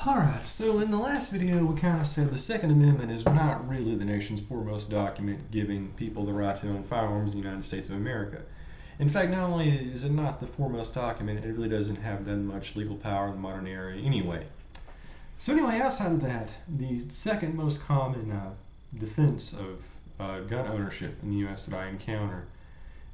Alright, so in the last video we kind of said the Second Amendment is not really the nation's foremost document giving people the right to own firearms in the United States of America. In fact, not only is it not the foremost document, it really doesn't have that much legal power in the modern era anyway. So anyway, outside of that, the second most common defense of gun ownership in the U.S. that I encounter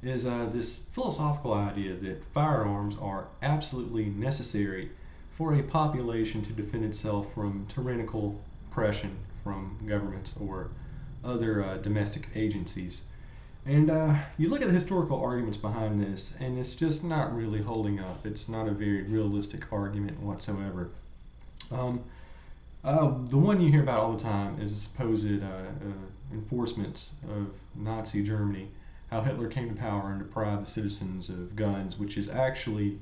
is this philosophical idea that firearms are absolutely necessary for a population to defend itself from tyrannical oppression from governments or other domestic agencies. And you look at the historical arguments behind this, and it's just not really holding up. It's not a very realistic argument whatsoever. The one you hear about all the time is the supposed enforcements of Nazi Germany, how Hitler came to power and deprived the citizens of guns, which is actually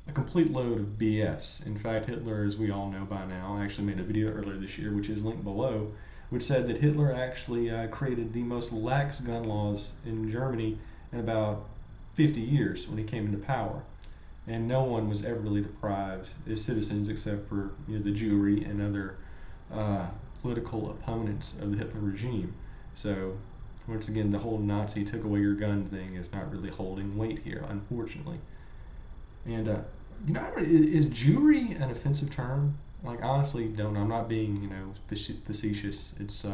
a complete load of BS. In fact, Hitler, as we all know by now, actually made a video earlier this year, which is linked below, which said that Hitler actually created the most lax gun laws in Germany in about 50 years when he came into power. And no one was ever really deprived as citizens except for the Jewry and other political opponents of the Hitler regime. So, once again, the whole Nazi took away your gun thing is not really holding weight here, unfortunately. And, is Jewry an offensive term? Like, honestly, don't. I'm not being, facetious. It's,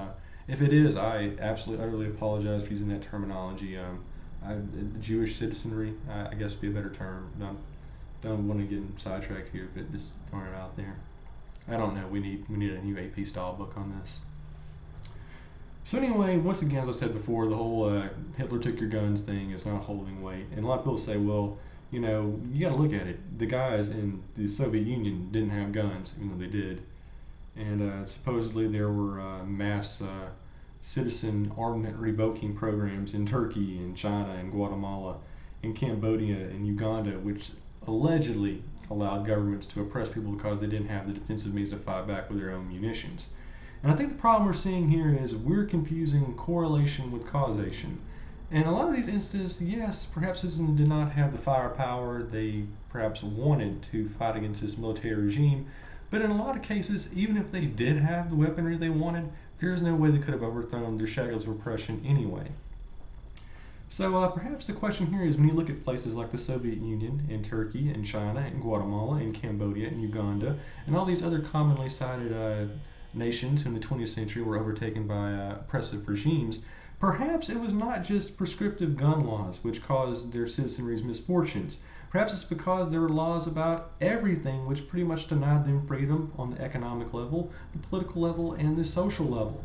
if it is, I absolutely, utterly apologize for using that terminology. Jewish citizenry, I guess would be a better term. Don't want to get sidetracked here, but just throwing it out there. I don't know. We need a new AP style book on this. So anyway, once again, as I said before, the whole Hitler took your guns thing is not holding weight. And a lot of people say, well, you got to look at it. The guys in the Soviet Union didn't have guns, even though they did. And supposedly there were mass citizen armament revoking programs in Turkey and China and Guatemala and Cambodia and Uganda, which allegedly allowed governments to oppress people because they didn't have the defensive means to fight back with their own munitions. And I think the problem we're seeing here is we're confusing correlation with causation. In a lot of these instances, yes, perhaps citizens did not have the firepower they perhaps wanted to fight against this military regime, but in a lot of cases, even if they did have the weaponry they wanted, there is no way they could have overthrown their shackles of oppression anyway. So perhaps the question here is when you look at places like the Soviet Union and Turkey and China and Guatemala and Cambodia and Uganda and all these other commonly cited nations who in the 20th century were overtaken by oppressive regimes, perhaps it was not just prescriptive gun laws which caused their citizenry's misfortunes. Perhaps it's because there were laws about everything which pretty much denied them freedom on the economic level, the political level, and the social level.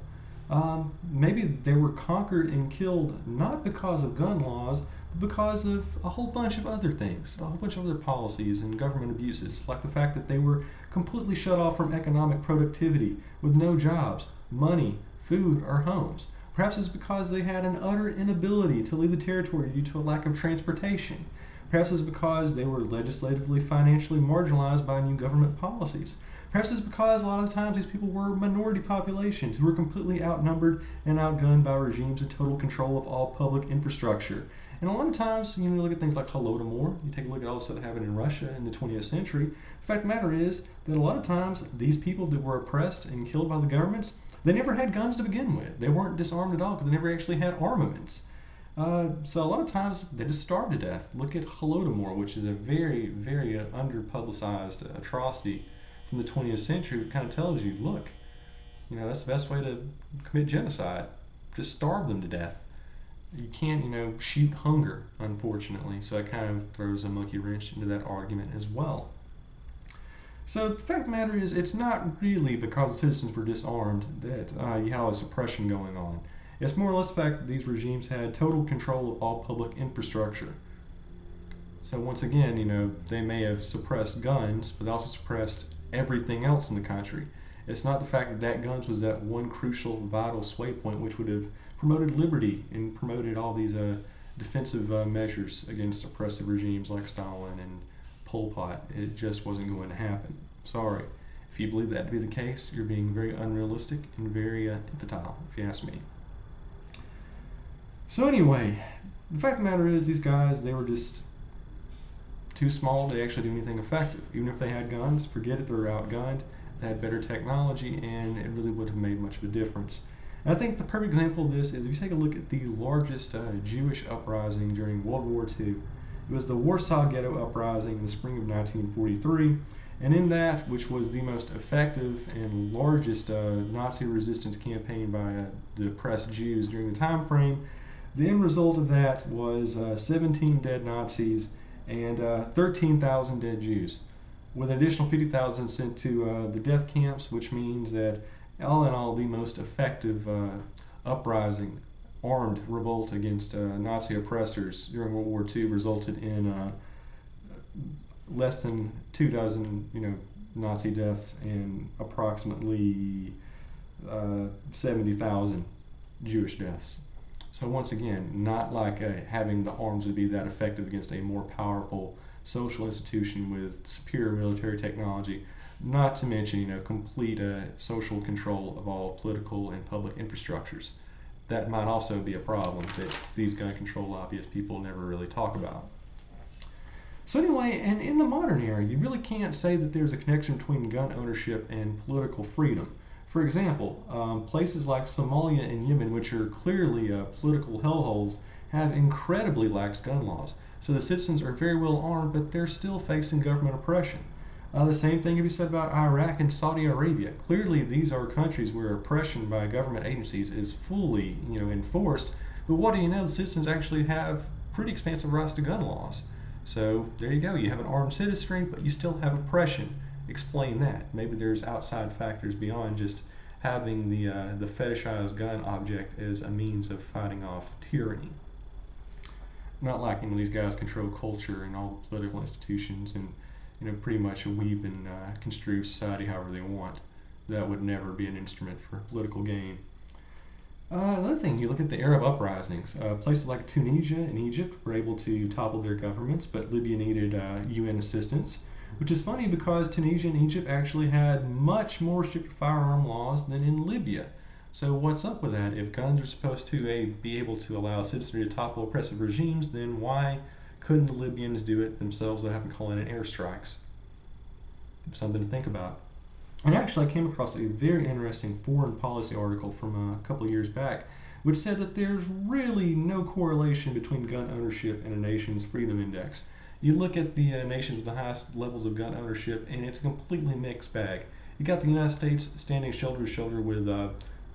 Maybe they were conquered and killed not because of gun laws, but because of a whole bunch of other things, a whole bunch of other policies and government abuses, like the fact that they were completely shut off from economic productivity with no jobs, money, food, or homes. Perhaps it's because they had an utter inability to leave the territory due to a lack of transportation. Perhaps it's because they were legislatively, financially marginalized by new government policies. Perhaps it's because a lot of the times these people were minority populations who were completely outnumbered and outgunned by regimes in total control of all public infrastructure. And a lot of times, you look at things like Holodomor, you take a look at all the stuff that happened in Russia in the 20th century. The fact of the matter is that a lot of times these people that were oppressed and killed by the governments, they never had guns to begin with. They weren't disarmed at all because they never actually had armaments. So a lot of times they just starved to death. Look at Holodomor, which is a very, very under-publicized atrocity from the 20th century. It kind of tells you, look, that's the best way to commit genocide. Just starve them to death. You can't, shoot hunger, unfortunately. So it kind of throws a monkey wrench into that argument as well. So the fact of the matter is, it's not really because the citizens were disarmed that you had all this oppression going on. It's more or less the fact that these regimes had total control of all public infrastructure. So once again, they may have suppressed guns, but they also suppressed everything else in the country. It's not the fact that guns was that one crucial, vital sway point which would have promoted liberty and promoted all these defensive measures against oppressive regimes like Stalin and Pol Pot. It just wasn't going to happen. Sorry. If you believe that to be the case, you're being very unrealistic and very infantile, if you ask me. So anyway, the fact of the matter is these guys, they were just too small to actually do anything effective. Even if they had guns, forget it, they were outgunned. had better technology, and it really wouldn't have made much of a difference. And I think the perfect example of this is if you take a look at the largest Jewish uprising during World War II. It was the Warsaw Ghetto Uprising in the spring of 1943. And in that, which was the most effective and largest Nazi resistance campaign by the oppressed Jews during the time frame, the end result of that was 17 dead Nazis and 13,000 dead Jews, with an additional 50,000 sent to the death camps, which means that all in all, the most effective uprising, armed revolt against Nazi oppressors during World War II resulted in less than 24, Nazi deaths and approximately 70,000 Jewish deaths. So once again, not like having the arms would be that effective against a more powerful social institution with superior military technology, not to mention, complete social control of all political and public infrastructures. That might also be a problem that these gun control lobbyist people never really talk about. So anyway, and in the modern era, you really can't say that there's a connection between gun ownership and political freedom. For example, places like Somalia and Yemen, which are clearly political hellholes, have incredibly lax gun laws. So the citizens are very well armed, but they're still facing government oppression. The same thing can be said about Iraq and Saudi Arabia. Clearly, these are countries where oppression by government agencies is fully, enforced. But what do you know? The citizens actually have pretty expansive rights to gun laws. So there you go. You have an armed citizenry, but you still have oppression. Explain that. Maybe there's outside factors beyond just having the fetishized gun object as a means of fighting off tyranny. Not like these guys control culture and all the political institutions and pretty much weave and construe society however they want. That would never be an instrument for political gain. Another thing, you look at the Arab uprisings. Places like Tunisia and Egypt were able to topple their governments, but Libya needed UN assistance, which is funny because Tunisia and Egypt actually had much more strict firearm laws than in Libya. So what's up with that? If guns are supposed to be able to allow citizenry to topple oppressive regimes, then why couldn't the Libyans do it themselves without having to call in airstrikes? Something to think about. And actually, I came across a very interesting foreign policy article from a couple of years back, which said that there's really no correlation between gun ownership and a nation's freedom index. You look at the nations with the highest levels of gun ownership, and it's a completely mixed bag. You got the United States standing shoulder to shoulder with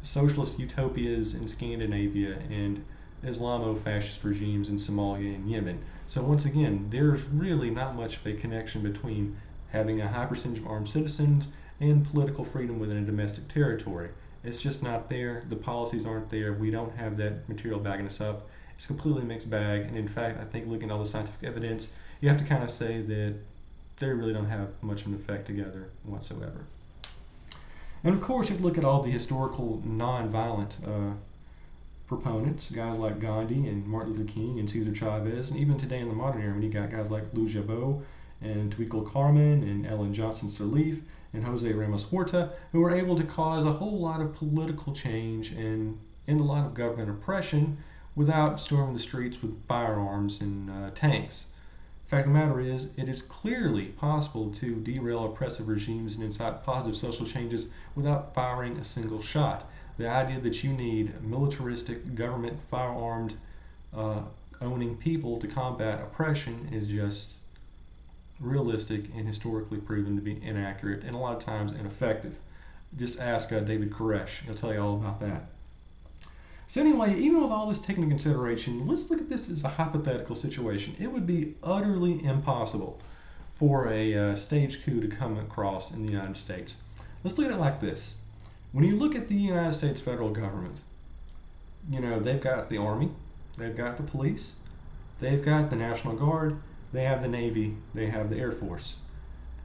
socialist utopias in Scandinavia and Islamo-fascist regimes in Somalia and Yemen. So once again, there's really not much of a connection between having a high percentage of armed citizens and political freedom within a domestic territory. It's just not there. The policies aren't there. We don't have that material backing us up. It's a completely mixed bag. And in fact, I think looking at all the scientific evidence, you have to kind of say that they really don't have much of an effect together whatsoever. And of course, you have to look at all the historical non-violent proponents, guys like Gandhi and Martin Luther King and Cesar Chavez, and even today in the modern era, when you got guys like Lou Jabot and Twinkle Carmen and Ellen Johnson Sirleaf and Jose Ramos Horta, who were able to cause a whole lot of political change and end a lot of government oppression without storming the streets with firearms and tanks. The fact of the matter is, it is clearly possible to derail oppressive regimes and incite positive social changes without firing a single shot. The idea that you need militaristic, government, firearmed, owning people to combat oppression is just realistic and historically proven to be inaccurate and a lot of times ineffective. Just ask David Koresh. He'll tell you all about that. So anyway, even with all this taken into consideration, let's look at this as a hypothetical situation. It would be utterly impossible for a staged coup to come across in the United States. Let's look at it like this. When you look at the United States federal government, they've got the Army, they've got the police, they've got the National Guard, they have the Navy, they have the Air Force.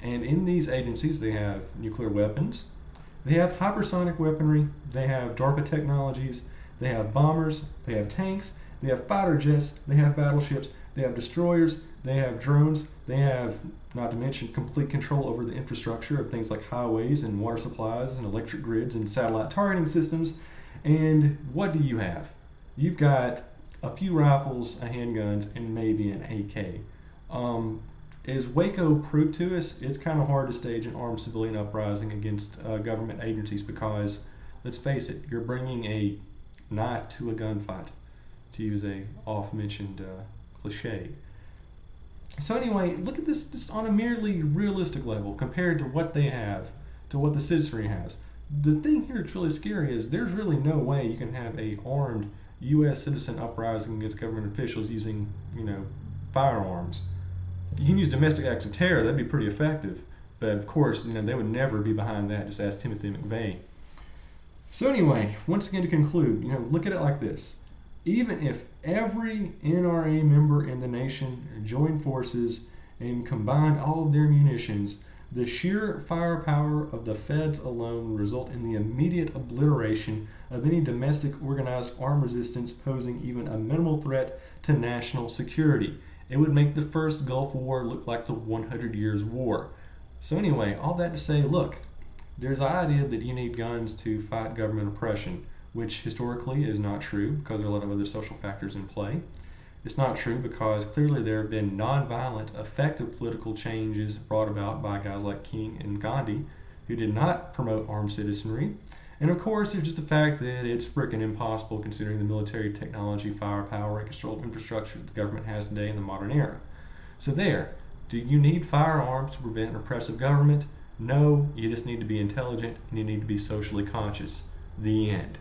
And in these agencies, they have nuclear weapons, they have hypersonic weaponry, they have DARPA technologies, they have bombers, they have tanks, they have fighter jets, they have battleships, they have destroyers, they have drones, they have, not to mention, complete control over the infrastructure of things like highways and water supplies and electric grids and satellite targeting systems. And what do you have? You've got a few rifles, a handguns, and maybe an AK. As Waco proved to us, it's kind of hard to stage an armed civilian uprising against government agencies because, let's face it, you're bringing a knife to a gunfight, to use a oft-mentioned cliche. So anyway, look at this just on a merely realistic level compared to what they have, to what the citizenry has. The thing here that's really scary is there's really no way you can have a armed U.S. citizen uprising against government officials using, firearms. You can use domestic acts of terror, that'd be pretty effective. But of course, they would never be behind that, just ask Timothy McVeigh. So anyway, once again to conclude, look at it like this. Even if every NRA member in the nation joined forces and combined all of their munitions, the sheer firepower of the feds alone would result in the immediate obliteration of any domestic organized armed resistance posing even a minimal threat to national security. It would make the first Gulf War look like the 100 Years' War. So anyway, all that to say, look, there's the idea that you need guns to fight government oppression, which historically is not true because there are a lot of other social factors in play. It's not true because clearly there have been nonviolent, effective political changes brought about by guys like King and Gandhi who did not promote armed citizenry. And of course, there's just the fact that it's freaking impossible considering the military technology, firepower, and controlled infrastructure that the government has today in the modern era. So there, do you need firearms to prevent an oppressive government? No, you just need to be intelligent and you need to be socially conscious. The end.